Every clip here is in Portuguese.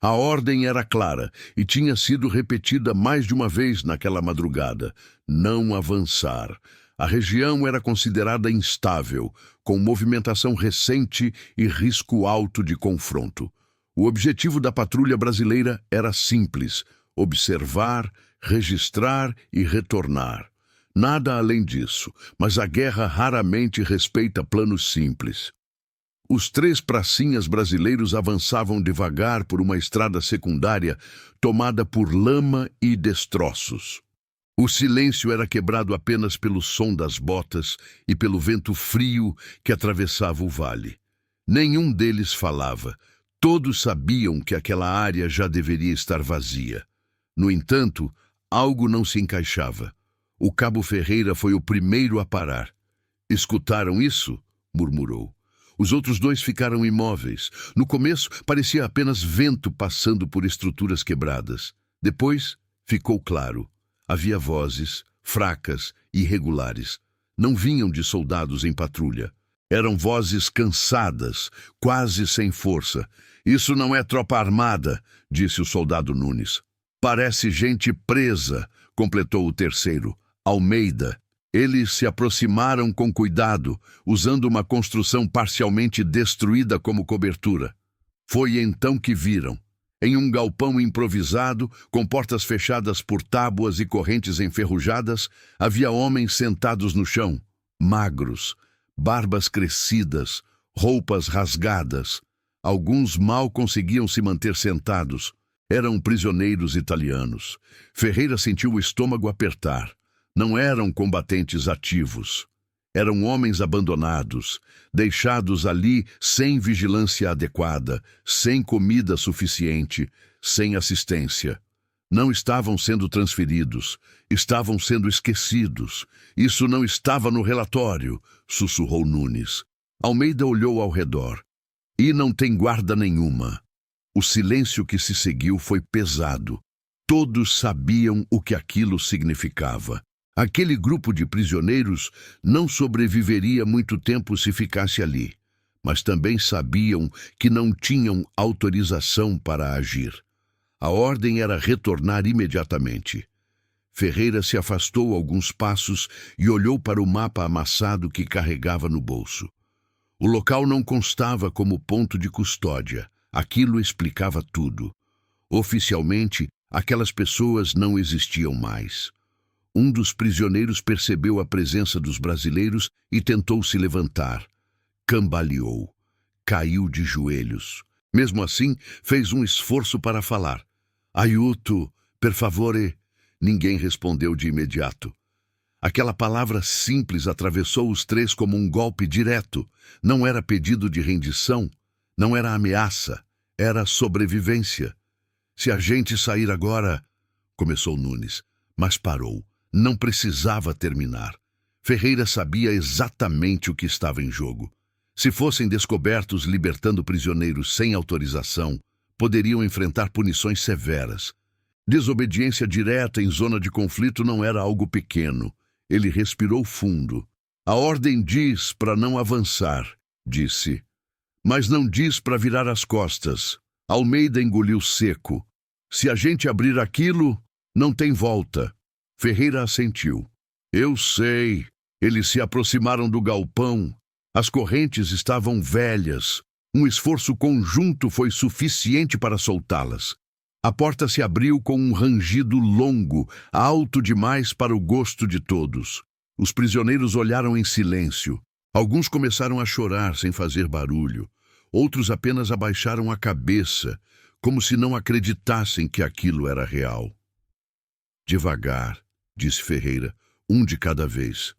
A ordem era clara e tinha sido repetida mais de uma vez naquela madrugada: não avançar. A região era considerada instável, com movimentação recente e risco alto de confronto. O objetivo da patrulha brasileira era simples: observar, registrar e retornar. Nada além disso, mas a guerra raramente respeita planos simples. Os 3 pracinhas brasileiros avançavam devagar por uma estrada secundária tomada por lama e destroços. O silêncio era quebrado apenas pelo som das botas e pelo vento frio que atravessava o vale. Nenhum deles falava. Todos sabiam que aquela área já deveria estar vazia. No entanto, algo não se encaixava. O cabo Ferreira foi o primeiro a parar. "Escutaram isso?" murmurou. Os outros 2 ficaram imóveis. No começo, parecia apenas vento passando por estruturas quebradas. Depois, ficou claro. Havia vozes, fracas e irregulares. Não vinham de soldados em patrulha. Eram vozes cansadas, quase sem força. "Isso não é tropa armada", disse o soldado Nunes. "Parece gente presa", completou o terceiro, Almeida. Eles se aproximaram com cuidado, usando uma construção parcialmente destruída como cobertura. Foi então que viram. Em um galpão improvisado, com portas fechadas por tábuas e correntes enferrujadas, havia homens sentados no chão, magros, barbas crescidas, roupas rasgadas. Alguns mal conseguiam se manter sentados. Eram prisioneiros italianos. Ferreira sentiu o estômago apertar. Não eram combatentes ativos. Eram homens abandonados, deixados ali sem vigilância adequada, sem comida suficiente, sem assistência. Não estavam sendo transferidos, estavam sendo esquecidos. "Isso não estava no relatório", sussurrou Nunes. Almeida olhou ao redor. "E não tem guarda nenhuma." O silêncio que se seguiu foi pesado. Todos sabiam o que aquilo significava. Aquele grupo de prisioneiros não sobreviveria muito tempo se ficasse ali, mas também sabiam que não tinham autorização para agir. A ordem era retornar imediatamente. Ferreira se afastou alguns passos e olhou para o mapa amassado que carregava no bolso. O local não constava como ponto de custódia. Aquilo explicava tudo. Oficialmente, aquelas pessoas não existiam mais. Um dos prisioneiros percebeu a presença dos brasileiros e tentou se levantar. Cambaleou. Caiu de joelhos. Mesmo assim, fez um esforço para falar. "Aiuto, per favore." Ninguém respondeu de imediato. Aquela palavra simples atravessou os 3 como um golpe direto. Não era pedido de rendição, não era ameaça, era sobrevivência. "Se a gente sair agora..." começou Nunes, mas parou. Não precisava terminar. Ferreira sabia exatamente o que estava em jogo. Se fossem descobertos libertando prisioneiros sem autorização, poderiam enfrentar punições severas. Desobediência direta em zona de conflito não era algo pequeno. Ele respirou fundo. "A ordem diz para não avançar", disse. "Mas não diz para virar as costas." Almeida engoliu seco. "Se a gente abrir aquilo, não tem volta." Ferreira assentiu. "Eu sei." Eles se aproximaram do galpão. As correntes estavam velhas. Um esforço conjunto foi suficiente para soltá-las. A porta se abriu com um rangido longo, alto demais para o gosto de todos. Os prisioneiros olharam em silêncio. Alguns começaram a chorar sem fazer barulho. Outros apenas abaixaram a cabeça, como se não acreditassem que aquilo era real. "Devagar", disse Ferreira, "um de cada vez."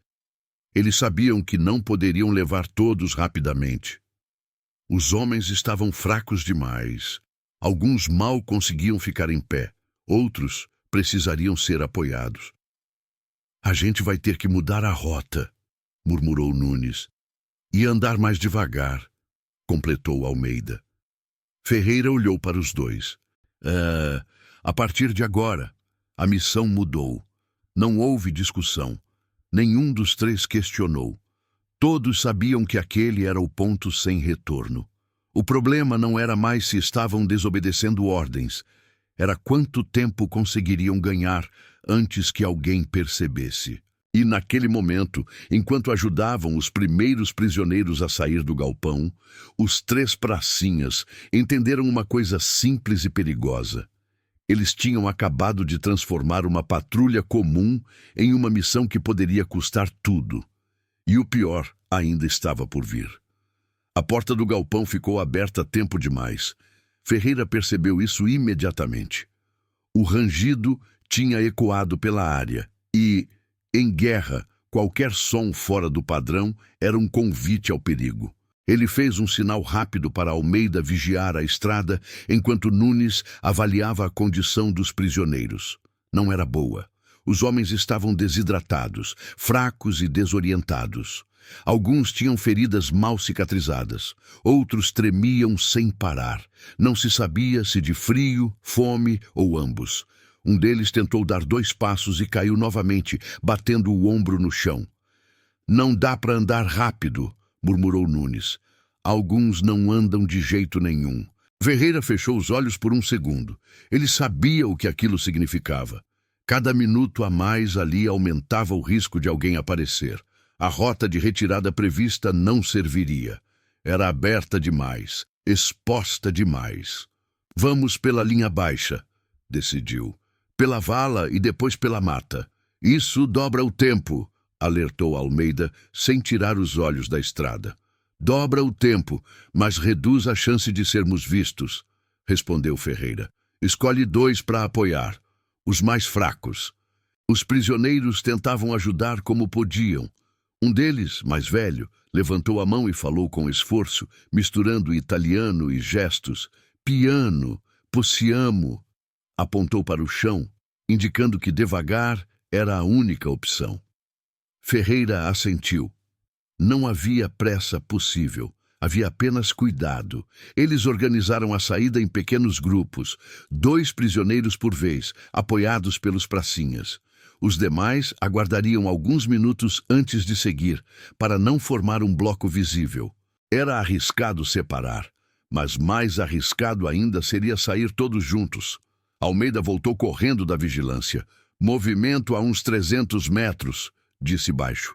Eles sabiam que não poderiam levar todos rapidamente. Os homens estavam fracos demais. Alguns mal conseguiam ficar em pé. Outros precisariam ser apoiados. "A gente vai ter que mudar a rota", murmurou Nunes. "E andar mais devagar", completou Almeida. Ferreira olhou para os 2. A partir de agora, a missão mudou. Não houve discussão. Nenhum dos 3 questionou. Todos sabiam que aquele era o ponto sem retorno. O problema não era mais se estavam desobedecendo ordens, era quanto tempo conseguiriam ganhar antes que alguém percebesse. E naquele momento, enquanto ajudavam os primeiros prisioneiros a sair do galpão, os 3 pracinhas entenderam uma coisa simples e perigosa. Eles tinham acabado de transformar uma patrulha comum em uma missão que poderia custar tudo. E o pior ainda estava por vir. A porta do galpão ficou aberta tempo demais. Ferreira percebeu isso imediatamente. O rangido tinha ecoado pela área e, em guerra, qualquer som fora do padrão era um convite ao perigo. Ele fez um sinal rápido para Almeida vigiar a estrada, enquanto Nunes avaliava a condição dos prisioneiros. Não era boa. Os homens estavam desidratados, fracos e desorientados. Alguns tinham feridas mal cicatrizadas. Outros tremiam sem parar. Não se sabia se de frio, fome ou ambos. Um deles tentou dar 2 passos e caiu novamente, batendo o ombro no chão. "Não dá para andar rápido", murmurou Nunes. "Alguns não andam de jeito nenhum." Ferreira fechou os olhos por um segundo. Ele sabia o que aquilo significava. Cada minuto a mais ali aumentava o risco de alguém aparecer. A rota de retirada prevista não serviria. Era aberta demais, exposta demais. "Vamos pela linha baixa", decidiu. "Pela vala e depois pela mata. Isso dobra o tempo", alertou Almeida, sem tirar os olhos da estrada. "Dobra o tempo, mas reduz a chance de sermos vistos", respondeu Ferreira. "Escolhe 2 para apoiar, os mais fracos." Os prisioneiros tentavam ajudar como podiam. Um deles, mais velho, levantou a mão e falou com esforço, misturando italiano e gestos. "Piano, possiamo." Apontou para o chão, indicando que devagar era a única opção. Ferreira assentiu. Não havia pressa possível, havia apenas cuidado. Eles organizaram a saída em pequenos grupos, 2 prisioneiros por vez, apoiados pelos pracinhas. Os demais aguardariam alguns minutos antes de seguir, para não formar um bloco visível. Era arriscado separar, mas mais arriscado ainda seria sair todos juntos. Almeida voltou correndo da vigilância. "Movimento a uns 300 metros", disse baixo.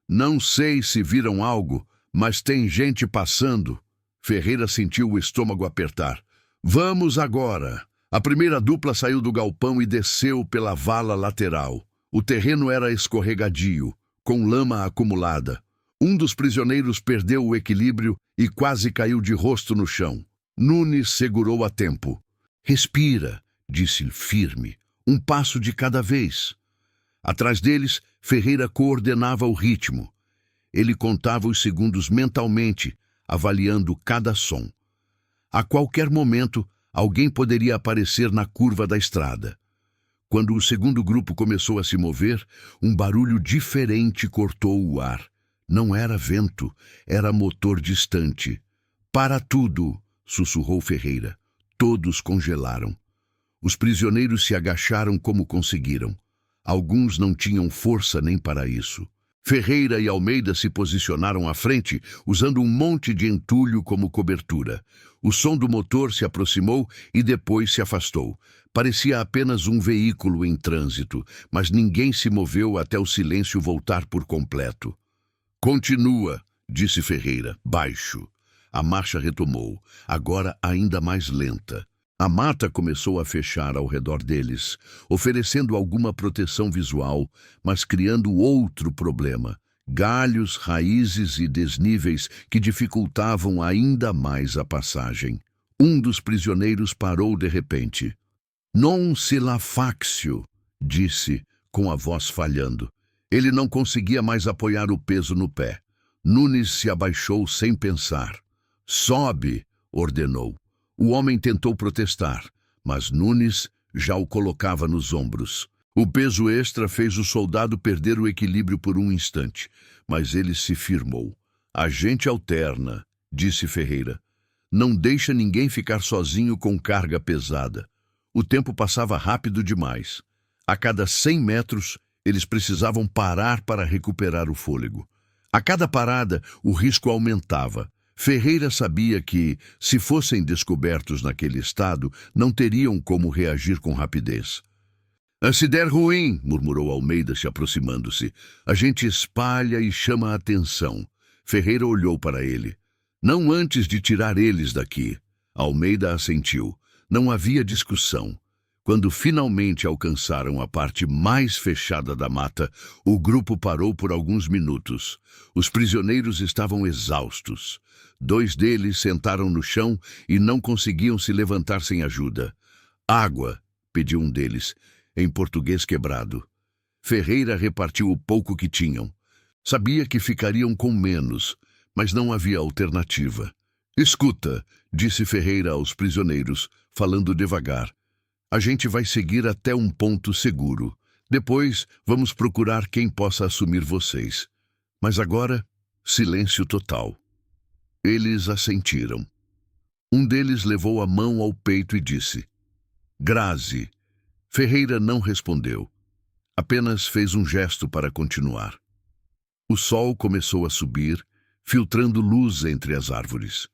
"Não sei se viram algo, mas tem gente passando." Ferreira sentiu o estômago apertar. "Vamos agora." A primeira dupla saiu do galpão e desceu pela vala lateral. O terreno era escorregadio, com lama acumulada. Um dos prisioneiros perdeu o equilíbrio e quase caiu de rosto no chão. Nunes segurou a tempo. "Respira", disse firme. "Um passo de cada vez." Atrás deles, Ferreira coordenava o ritmo. Ele contava os segundos mentalmente, avaliando cada som. A qualquer momento, alguém poderia aparecer na curva da estrada. Quando o segundo grupo começou a se mover, um barulho diferente cortou o ar. Não era vento, era motor distante. "Para tudo", sussurrou Ferreira. Todos congelaram. Os prisioneiros se agacharam como conseguiram. Alguns não tinham força nem para isso. Ferreira e Almeida se posicionaram à frente, usando um monte de entulho como cobertura. O som do motor se aproximou e depois se afastou. Parecia apenas um veículo em trânsito, mas ninguém se moveu até o silêncio voltar por completo. "Continua", disse Ferreira, baixo. A marcha retomou, agora ainda mais lenta. A mata começou a fechar ao redor deles, oferecendo alguma proteção visual, mas criando outro problema: galhos, raízes e desníveis que dificultavam ainda mais a passagem. Um dos prisioneiros parou de repente. "Non se la faccio", disse, com a voz falhando. Ele não conseguia mais apoiar o peso no pé. Nunes se abaixou sem pensar. "Sobe", ordenou. O homem tentou protestar, mas Nunes já o colocava nos ombros. O peso extra fez o soldado perder o equilíbrio por um instante, mas ele se firmou. "A gente alterna", disse Ferreira. "Não deixa ninguém ficar sozinho com carga pesada." O tempo passava rápido demais. A cada 100 metros, eles precisavam parar para recuperar o fôlego. A cada parada, o risco aumentava. Ferreira sabia que, se fossem descobertos naquele estado, não teriam como reagir com rapidez. Se der ruim, murmurou Almeida, se aproximando-se, a gente espalha e chama a atenção. Ferreira olhou para ele. Não antes de tirar eles daqui. Almeida assentiu. Não havia discussão. Quando finalmente alcançaram a parte mais fechada da mata, o grupo parou por alguns minutos. Os prisioneiros estavam exaustos. 2 deles sentaram no chão e não conseguiam se levantar sem ajuda. Água, pediu um deles, em português quebrado. Ferreira repartiu o pouco que tinham. Sabia que ficariam com menos, mas não havia alternativa. Escuta, disse Ferreira aos prisioneiros, falando devagar. A gente vai seguir até um ponto seguro. Depois, vamos procurar quem possa assumir vocês. Mas agora, silêncio total. Eles assentiram. Um deles levou a mão ao peito e disse: Grazi. Ferreira não respondeu. Apenas fez um gesto para continuar. O sol começou a subir, filtrando luz entre as árvores.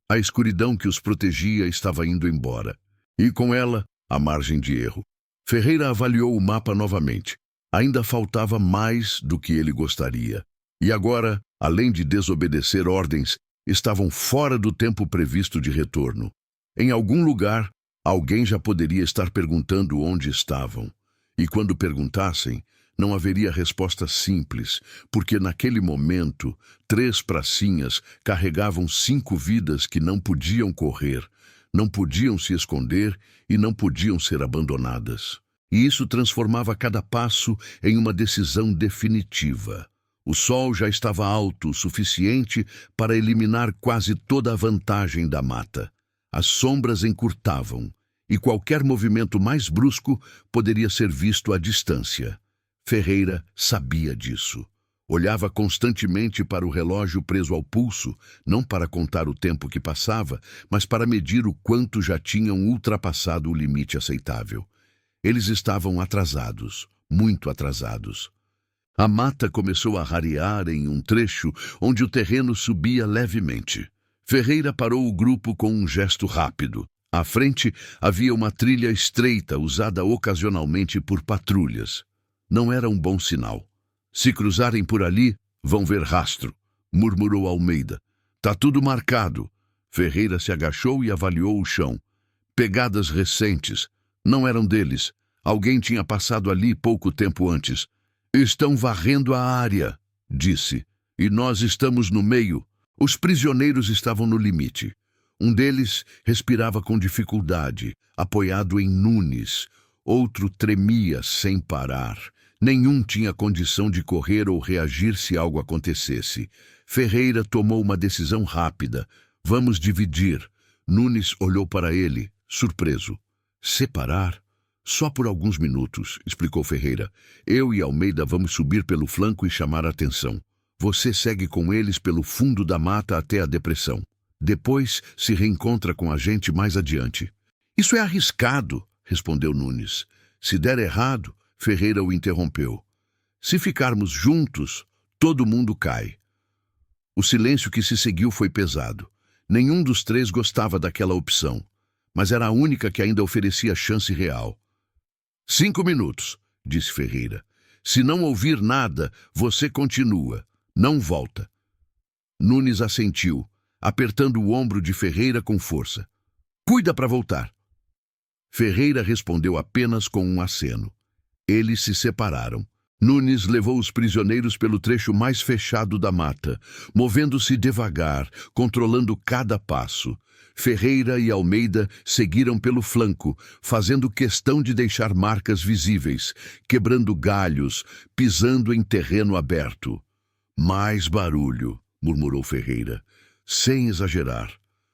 A escuridão que os protegia estava indo embora. E com ela, a margem de erro. Ferreira avaliou o mapa novamente. Ainda faltava mais do que ele gostaria. E agora, além de desobedecer ordens, estavam fora do tempo previsto de retorno. Em algum lugar, alguém já poderia estar perguntando onde estavam. E quando perguntassem, não haveria resposta simples, porque naquele momento, 3 pracinhas carregavam 5 vidas que não podiam correr, não podiam se esconder e não podiam ser abandonadas. E isso transformava cada passo em uma decisão definitiva. O sol já estava alto o suficiente para eliminar quase toda a vantagem da mata. As sombras encurtavam, e qualquer movimento mais brusco poderia ser visto à distância. Ferreira sabia disso. Olhava constantemente para o relógio preso ao pulso, não para contar o tempo que passava, mas para medir o quanto já tinham ultrapassado o limite aceitável. Eles estavam atrasados, muito atrasados. A mata começou a rarear em um trecho onde o terreno subia levemente. Ferreira parou o grupo com um gesto rápido. À frente havia uma trilha estreita usada ocasionalmente por patrulhas. Não era um bom sinal. Se cruzarem por ali, vão ver rastro, murmurou Almeida. Tá tudo marcado. Ferreira se agachou e avaliou o chão. Pegadas recentes. Não eram deles. Alguém tinha passado ali pouco tempo antes. Estão varrendo a área, disse. E nós estamos no meio. Os prisioneiros estavam no limite. Um deles respirava com dificuldade, apoiado em Nunes. Outro tremia sem parar. Nenhum tinha condição de correr ou reagir se algo acontecesse. Ferreira tomou uma decisão rápida. Vamos dividir. Nunes olhou para ele, surpreso. Separar? Só por alguns minutos, explicou Ferreira. Eu e Almeida vamos subir pelo flanco e chamar a atenção. Você segue com eles pelo fundo da mata até a depressão. Depois se reencontra com a gente mais adiante. Isso é arriscado, respondeu Nunes. Se der errado, Ferreira o interrompeu. Se ficarmos juntos, todo mundo cai. O silêncio que se seguiu foi pesado. Nenhum dos 3 gostava daquela opção, mas era a única que ainda oferecia chance real. 5 minutos, disse Ferreira. Se não ouvir nada, você continua. Não volta. Nunes assentiu, apertando o ombro de Ferreira com força. Cuida para voltar. Ferreira respondeu apenas com um aceno. Eles se separaram. Nunes levou os prisioneiros pelo trecho mais fechado da mata, movendo-se devagar, controlando cada passo. Ferreira e Almeida seguiram pelo flanco, fazendo questão de deixar marcas visíveis, quebrando galhos, pisando em terreno aberto. Mais barulho, murmurou Ferreira, sem exagerar.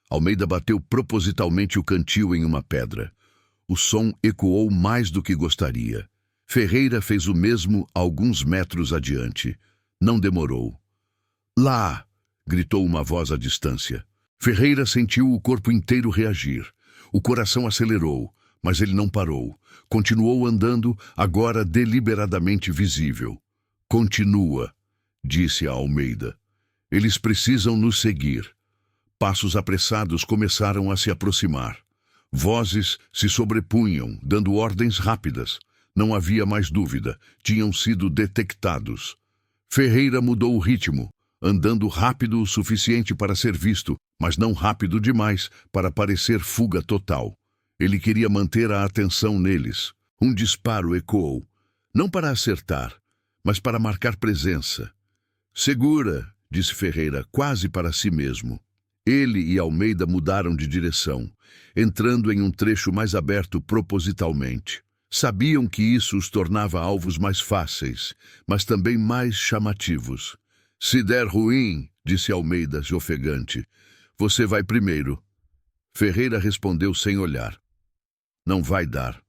Almeida bateu propositalmente o cantil em uma pedra. O som ecoou mais do que gostaria. Ferreira fez o mesmo alguns metros adiante. Não demorou. Lá! Gritou uma voz à distância. Ferreira sentiu o corpo inteiro reagir. O coração acelerou, mas ele não parou. Continuou andando, agora deliberadamente visível. Continua, disse a Almeida. Eles precisam nos seguir. Passos apressados começaram a se aproximar. Vozes se sobrepunham, dando ordens rápidas. Não havia mais dúvida, tinham sido detectados. Ferreira mudou o ritmo, andando rápido o suficiente para ser visto, mas não rápido demais para parecer fuga total. Ele queria manter a atenção neles. Um disparo ecoou, não para acertar, mas para marcar presença. "Segura", disse Ferreira, quase para si mesmo. Ele e Almeida mudaram de direção, entrando em um trecho mais aberto propositalmente. Sabiam que isso os tornava alvos mais fáceis, mas também mais chamativos. "Se der ruim", disse Almeida, ofegante, "você vai primeiro." Ferreira respondeu sem olhar. "Não vai dar."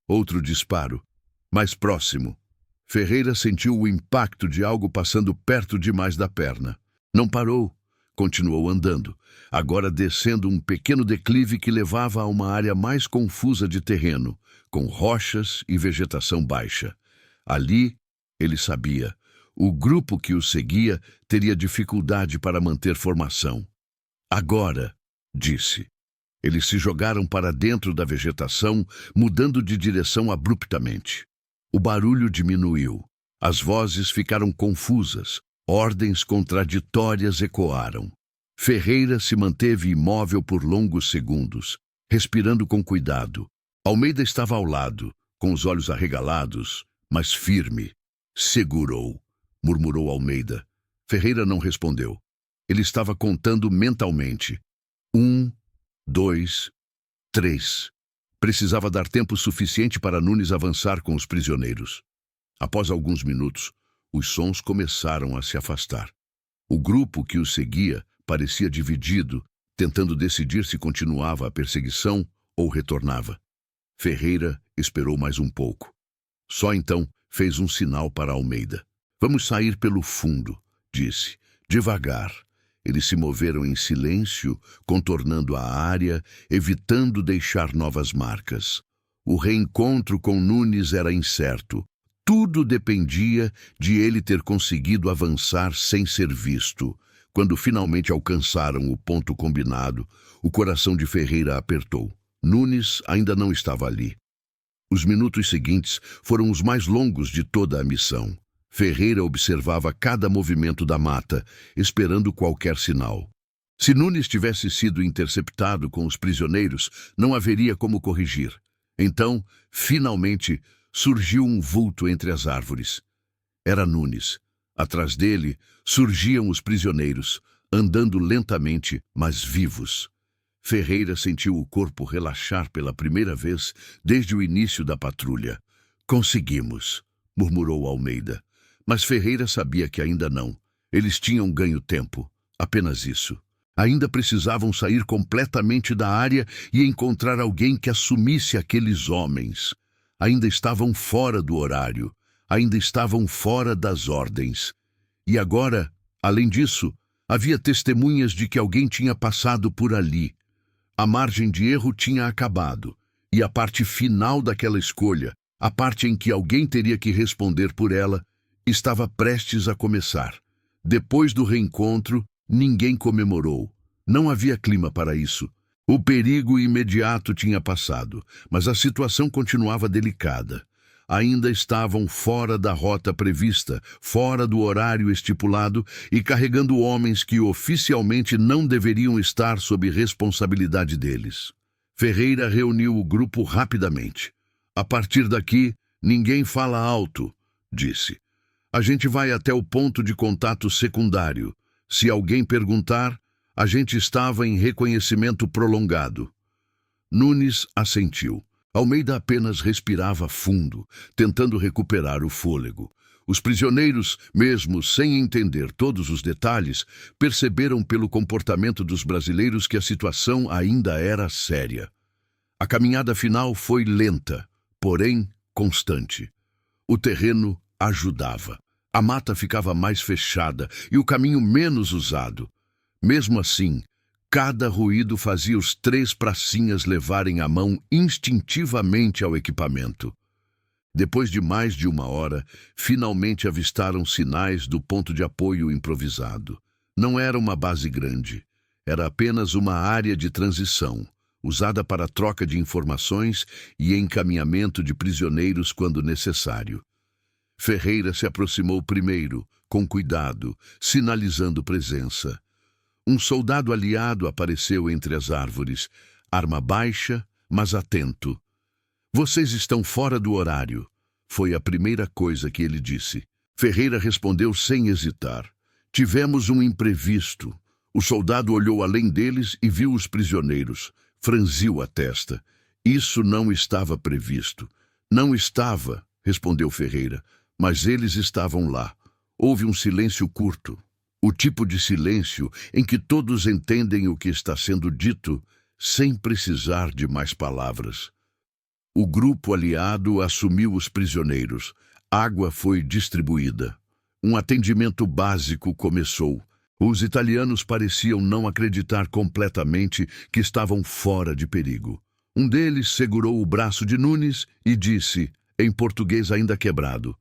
Outro disparo, mais próximo. Ferreira sentiu o impacto de algo passando perto demais da perna. Não parou. Continuou andando, agora descendo um pequeno declive que levava a uma área mais confusa de terreno, com rochas e vegetação baixa. Ali, ele sabia, o grupo que o seguia teria dificuldade para manter formação. "Agora", disse. Eles se jogaram para dentro da vegetação, mudando de direção abruptamente. O barulho diminuiu. As vozes ficaram confusas. Ordens contraditórias ecoaram. Ferreira se manteve imóvel por longos segundos, respirando com cuidado. Almeida estava ao lado, com os olhos arregalados, mas firme. "Segurou", murmurou Almeida. Ferreira não respondeu. Ele estava contando mentalmente. 1, 2, 3. Precisava dar tempo suficiente para Nunes avançar com os prisioneiros. Após alguns minutos, os sons começaram a se afastar. O grupo que os seguia parecia dividido, tentando decidir se continuava a perseguição ou retornava. Ferreira esperou mais um pouco. Só então fez um sinal para Almeida. "Vamos sair pelo fundo", disse. Devagar. Eles se moveram em silêncio, contornando a área, evitando deixar novas marcas. O reencontro com Nunes era incerto. Tudo dependia de ele ter conseguido avançar sem ser visto. Quando finalmente alcançaram o ponto combinado, o coração de Ferreira apertou. Nunes ainda não estava ali. Os minutos seguintes foram os mais longos de toda a missão. Ferreira observava cada movimento da mata, esperando qualquer sinal. Se Nunes tivesse sido interceptado com os prisioneiros, não haveria como corrigir. Então, finalmente, surgiu um vulto entre as árvores. Era Nunes. Atrás dele, surgiam os prisioneiros, andando lentamente, mas vivos. Ferreira sentiu o corpo relaxar pela primeira vez desde o início da patrulha. "Conseguimos", murmurou Almeida. Mas Ferreira sabia que ainda não. Eles tinham ganho tempo. Apenas isso. Ainda precisavam sair completamente da área e encontrar alguém que assumisse aqueles homens. Ainda estavam fora do horário. Ainda estavam fora das ordens. E agora, além disso, havia testemunhas de que alguém tinha passado por ali. A margem de erro tinha acabado. E a parte final daquela escolha, a parte em que alguém teria que responder por ela, estava prestes a começar. Depois do reencontro, ninguém comemorou. Não havia clima para isso. O perigo imediato tinha passado, mas a situação continuava delicada. Ainda estavam fora da rota prevista, fora do horário estipulado e carregando homens que oficialmente não deveriam estar sob responsabilidade deles. Ferreira reuniu o grupo rapidamente. "A partir daqui, ninguém fala alto", disse. "A gente vai até o ponto de contato secundário. Se alguém perguntar, a gente estava em reconhecimento prolongado." Nunes assentiu. Almeida apenas respirava fundo, tentando recuperar o fôlego. Os prisioneiros, mesmo sem entender todos os detalhes, perceberam pelo comportamento dos brasileiros que a situação ainda era séria. A caminhada final foi lenta, porém constante. O terreno ajudava. A mata ficava mais fechada e o caminho menos usado. Mesmo assim, cada ruído fazia os 3 pracinhas levarem a mão instintivamente ao equipamento. Depois de mais de 1 hora, finalmente avistaram sinais do ponto de apoio improvisado. Não era uma base grande. Era apenas uma área de transição, usada para troca de informações e encaminhamento de prisioneiros quando necessário. Ferreira se aproximou primeiro, com cuidado, sinalizando presença. Um soldado aliado apareceu entre as árvores, arma baixa, mas atento. "Vocês estão fora do horário", foi a primeira coisa que ele disse. Ferreira respondeu sem hesitar. "Tivemos um imprevisto." O soldado olhou além deles e viu os prisioneiros. Franziu a testa. "Isso não estava previsto." "Não estava", respondeu Ferreira, "mas eles estavam lá." Houve um silêncio curto. O tipo de silêncio em que todos entendem o que está sendo dito sem precisar de mais palavras. O grupo aliado assumiu os prisioneiros. Água foi distribuída. Um atendimento básico começou. Os italianos pareciam não acreditar completamente que estavam fora de perigo. Um deles segurou o braço de Nunes e disse, em português ainda quebrado,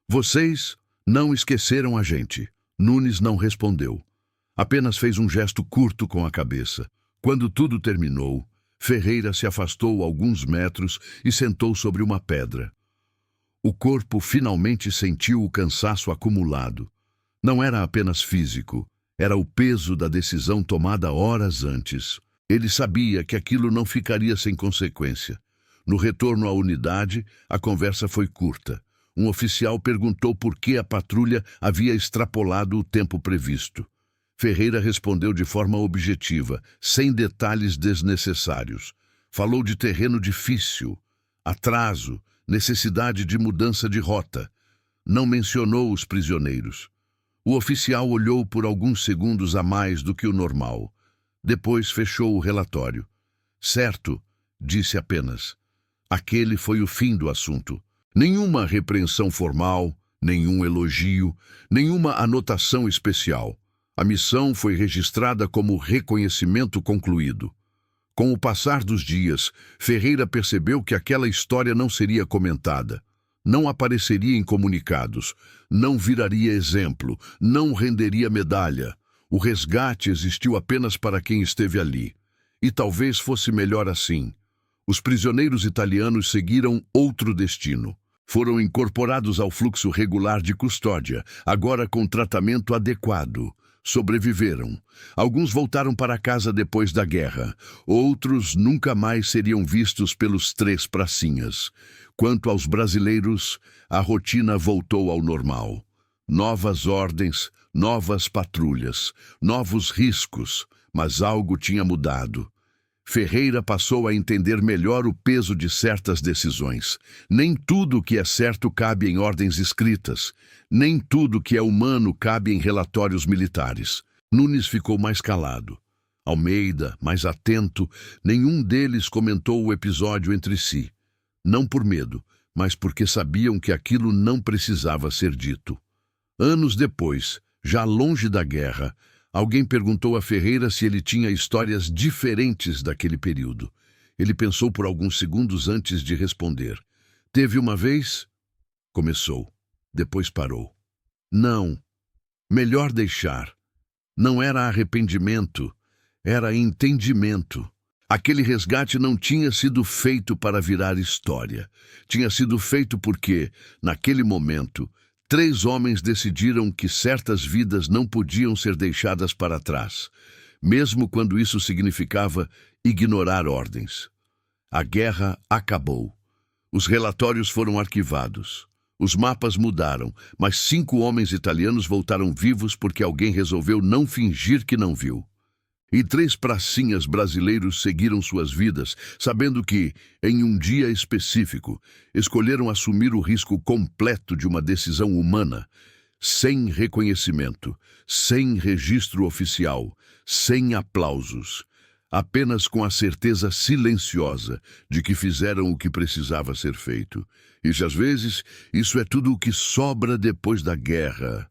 "Vocês não esqueceram a gente." Nunes não respondeu. Apenas fez um gesto curto com a cabeça. Quando tudo terminou, Ferreira se afastou alguns metros e sentou sobre uma pedra. O corpo finalmente sentiu o cansaço acumulado. Não era apenas físico, era o peso da decisão tomada horas antes. Ele sabia que aquilo não ficaria sem consequência. No retorno à unidade, a conversa foi curta. Um oficial perguntou por que a patrulha havia extrapolado o tempo previsto. Ferreira respondeu de forma objetiva, sem detalhes desnecessários. Falou de terreno difícil, atraso, necessidade de mudança de rota. Não mencionou os prisioneiros. O oficial olhou por alguns segundos a mais do que o normal. Depois fechou o relatório. "Certo", disse apenas. Aquele foi o fim do assunto. Nenhuma repreensão formal, nenhum elogio, nenhuma anotação especial. A missão foi registrada como reconhecimento concluído. Com o passar dos dias, Ferreira percebeu que aquela história não seria comentada, não apareceria em comunicados, não viraria exemplo, não renderia medalha. O resgate existiu apenas para quem esteve ali. E talvez fosse melhor assim. Os prisioneiros italianos seguiram outro destino. Foram incorporados ao fluxo regular de custódia, agora com tratamento adequado. Sobreviveram. Alguns voltaram para casa depois da guerra. Outros nunca mais seriam vistos pelos três pracinhas. Quanto aos brasileiros, a rotina voltou ao normal. Novas ordens, novas patrulhas, novos riscos, mas algo tinha mudado. Ferreira passou a entender melhor o peso de certas decisões. Nem tudo que é certo cabe em ordens escritas. Nem tudo que é humano cabe em relatórios militares. Nunes ficou mais calado. Almeida, mais atento, nenhum deles comentou o episódio entre si. Não por medo, mas porque sabiam que aquilo não precisava ser dito. Anos depois, já longe da guerra, alguém perguntou a Ferreira se ele tinha histórias diferentes daquele período. Ele pensou por alguns segundos antes de responder. "Teve uma vez?" Começou. Depois parou. "Não. Melhor deixar. Não era arrependimento. Era entendimento. Aquele resgate não tinha sido feito para virar história. Tinha sido feito porque, naquele momento, 3 homens decidiram que certas vidas não podiam ser deixadas para trás, mesmo quando isso significava ignorar ordens. A guerra acabou. Os relatórios foram arquivados. Os mapas mudaram, mas 5 homens italianos voltaram vivos porque alguém resolveu não fingir que não viu. E 3 pracinhas brasileiros seguiram suas vidas, sabendo que, em um dia específico, escolheram assumir o risco completo de uma decisão humana, sem reconhecimento, sem registro oficial, sem aplausos, apenas com a certeza silenciosa de que fizeram o que precisava ser feito. E às vezes, isso é tudo o que sobra depois da guerra.